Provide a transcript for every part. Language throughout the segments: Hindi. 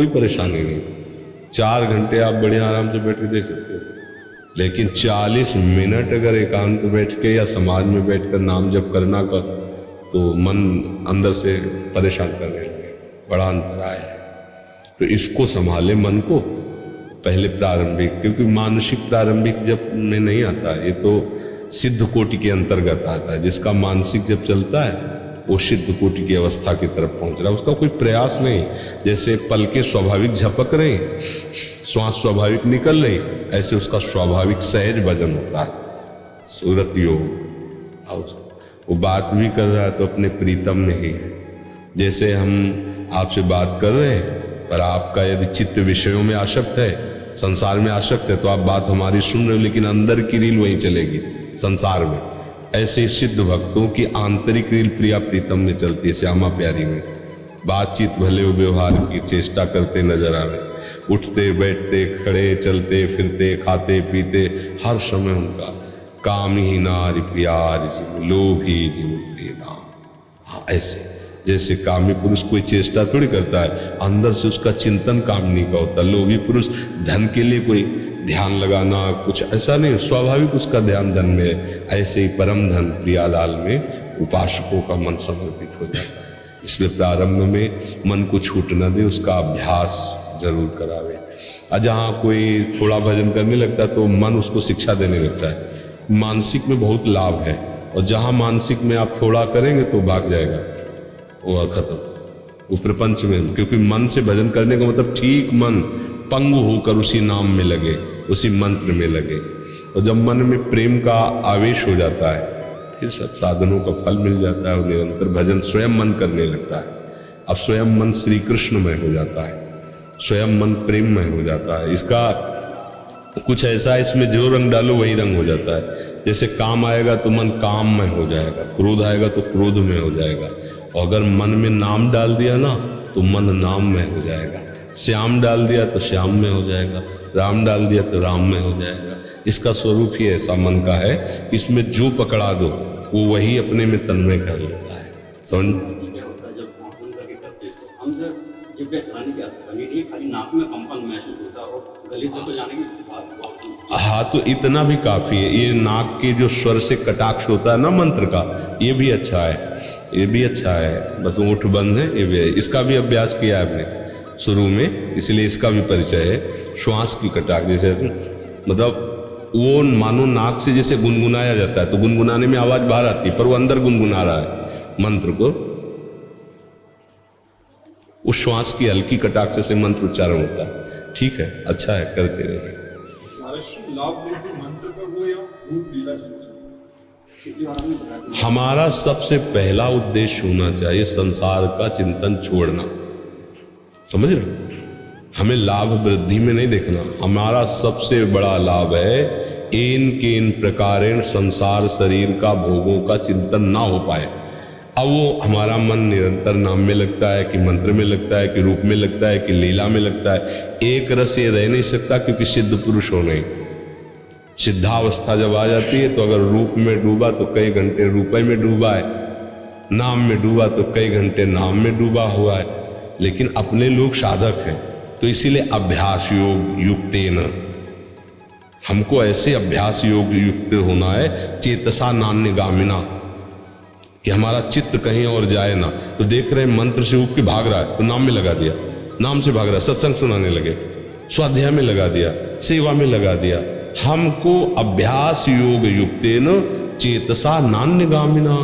कोई परेशानी नहीं। 4 घंटे आप बढ़िया आराम से बैठ के देख सकते हो। लेकिन 40 मिनट अगर एकांत बैठ के या समाज में बैठकर नाम जप करना का तो मन अंदर से परेशान करने लगे, बड़ा अंतराय है। तो इसको संभाले मन को पहले प्रारंभिक, क्योंकि मानसिक प्रारंभिक जप में नहीं आता, ये तो सिद्ध कोटि के अंतर्गत आता है। जिसका मानसिक जप चलता है वो सिद्ध कोटि की अवस्था की तरफ पहुंच रहा है, उसका कोई प्रयास नहीं। जैसे पलकें स्वाभाविक झपक रही, श्वास स्वाभाविक निकल रही, ऐसे उसका स्वाभाविक सहज वजन होता है। सूरत योग। और वो बात भी कर रहा है तो अपने प्रीतम में ही है। जैसे हम आपसे बात कर रहे हैं, पर आपका यदि चित्त विषयों में आसक्त है, संसार में आसक्त है, तो आप बात हमारी सुन रहे हो, लेकिन अंदर की रील वहीं चलेगी संसार में। ऐसे सिद्ध भक्तों की आंतरिक रील प्रिया प्रीतम में चलती है, श्यामा प्यारी में। बातचीत भले व्यवहार की चेष्टा करते नजर आवे, उठते बैठते खड़े चलते फिरते खाते पीते हर समय उनका काम ही नारी प्यार जीव लोभी जीव प्रिय नाम। हाँ, ऐसे जैसे कामी पुरुष कोई चेष्टा थोड़ी करता है, अंदर से उसका चिंतन कामनी का होता है। लोभी पुरुष धन के लिए कोई ध्यान लगाना कुछ ऐसा नहीं, स्वाभाविक उसका ध्यान धन में है। ऐसे ही परम धन प्रियालाल में उपासकों का मन समर्पित हो जाता है। इसलिए प्रारंभ में मन को छूट न दे, उसका अभ्यास जरूर करावे। और जहाँ कोई थोड़ा भजन करने लगता है तो मन उसको शिक्षा देने लगता है। मानसिक में बहुत लाभ है, और जहाँ मानसिक में आप थोड़ा करेंगे तो भाग जाएगा वो खत्म वो प्रपंच में। क्योंकि मन से भजन करने का मतलब ठीक मन पंगु होकर उसी नाम में लगे, उसी मंत्र में लगे। और जब मन में प्रेम का आवेश हो जाता है, फिर सब साधनों का फल मिल जाता है और निरंतर भजन स्वयं मन करने लगता है। अब स्वयं मन श्री कृष्णमय हो जाता है, स्वयं मन प्रेममय हो जाता है। इसका कुछ ऐसा है, इसमें जो रंग डालो वही रंग हो जाता है। जैसे काम आएगा तो मन काममय हो जाएगा, क्रोध आएगा तो क्रोधमय हो जाएगा। और अगर मन में नाम डाल दिया ना तो मन नाममय हो जाएगा। श्याम डाल दिया तो श्याम में हो जाएगा, राम डाल दिया तो राम में हो जाएगा। इसका स्वरूप ही ऐसा मन का है, इसमें जो पकड़ा दो वो वही अपने में तन्मय कर लेता है। समझ हाँ, तो इतना भी काफी है। ये नाक के जो स्वर से कटाक्ष होता है ना मंत्र का, ये भी अच्छा है, ये भी अच्छा है। बस ओठ बंद है, ये भी है। इसका भी अभ्यास किया है आपने शुरू में, इसलिए इसका भी परिचय है। श्वास की कटाक्ष जैसे मतलब वो मानो नाक से जैसे गुनगुनाया जाता है, तो गुनगुनाने में आवाज बाहर आती है, पर वो अंदर गुनगुना रहा है मंत्र को। उस श्वास की हल्की कटाक्ष से मंत्र उच्चारण होता है। ठीक है, अच्छा है, करते रहिए। हमारा सबसे पहला उद्देश्य होना चाहिए संसार का चिंतन छोड़ना। समझ रहे? हमें लाभ वृद्धि में नहीं देखना। हमारा सबसे बड़ा लाभ है एन केन प्रकारेण संसार शरीर का भोगों का चिंतन ना हो पाए। अब वो हमारा मन निरंतर नाम में लगता है कि मंत्र में लगता है कि रूप में लगता है कि लीला में लगता है। एक रस ये रह नहीं सकता, क्योंकि सिद्ध पुरुष हो नहीं। सिद्धावस्था जब आ जाती है तो अगर रूप में डूबा तो कई घंटे रूप में डूबा है, नाम में डूबा तो कई घंटे नाम में डूबा हुआ है। लेकिन अपने लोग साधक हैं, तो इसीलिए अभ्यास योग युक्तेन, हमको ऐसे अभ्यास योग युक्त होना है चेतसा नान्यगामिना, कि हमारा चित्त कहीं और जाए ना। तो देख रहे हैं मंत्र से उठ के भाग रहा है तो नाम में लगा दिया, नाम से भाग रहा है, सत्संग सुनाने लगे, स्वाध्याय में लगा दिया, सेवा में लगा दिया। हमको अभ्यास योग युक्तेन चेतसा नान्यगामिना,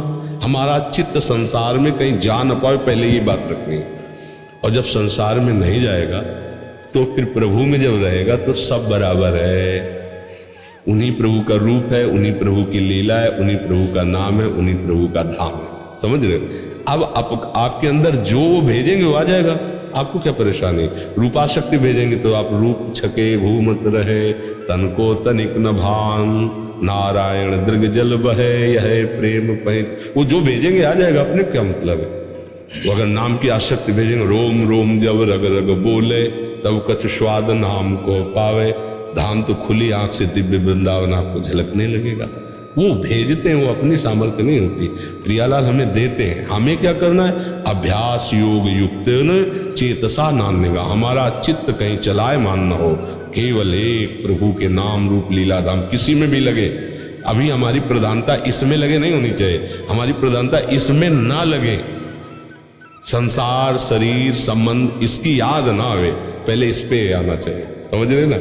हमारा चित्त संसार में कहीं जा न पाए, पहले ये बात रखनी है। और जब संसार में नहीं जाएगा तो फिर प्रभु में जब रहेगा तो सब बराबर है। उन्हीं प्रभु का रूप है, उन्हीं प्रभु की लीला है, उन्हीं प्रभु का नाम है, उन्हीं प्रभु का धाम है। समझ रहे? अब आपके अंदर जो वो भेजेंगे वो आ जाएगा। आपको क्या परेशानी? रूपाशक्ति भेजेंगे तो आप रूप छके घूमत रहे, तन को तनिक न भान, नारायण दृग जल बहे यह प्रेम पैत, वो जो भेजेंगे आ जाएगा। अपने क्या मतलब है? वो अगर नाम की आसक्ति भेजेंगे, रोम रोम जब रग रग बोले तब कछ स्वाद नाम को पावे, धाम तो खुली आंख से दिव्य वृंदावन आपको झलकने लगेगा। वो भेजते हैं, वो अपनी सामर्थ्य नहीं होती। प्रियालाल हमें देते हैं, हमें क्या करना है? अभ्यास योग युक्त चेतसा नान्यगा, हमारा चित्त कहीं चलाए मान न हो, केवल एक प्रभु के नाम रूप लीला धाम किसी में भी लगे। अभी हमारी प्रधानता इसमें लगे नहीं होनी चाहिए, हमारी प्रधानता इसमें ना लगे, संसार शरीर संबंध इसकी याद ना आवे, पहले इस पे आना चाहिए। समझ रहे ना।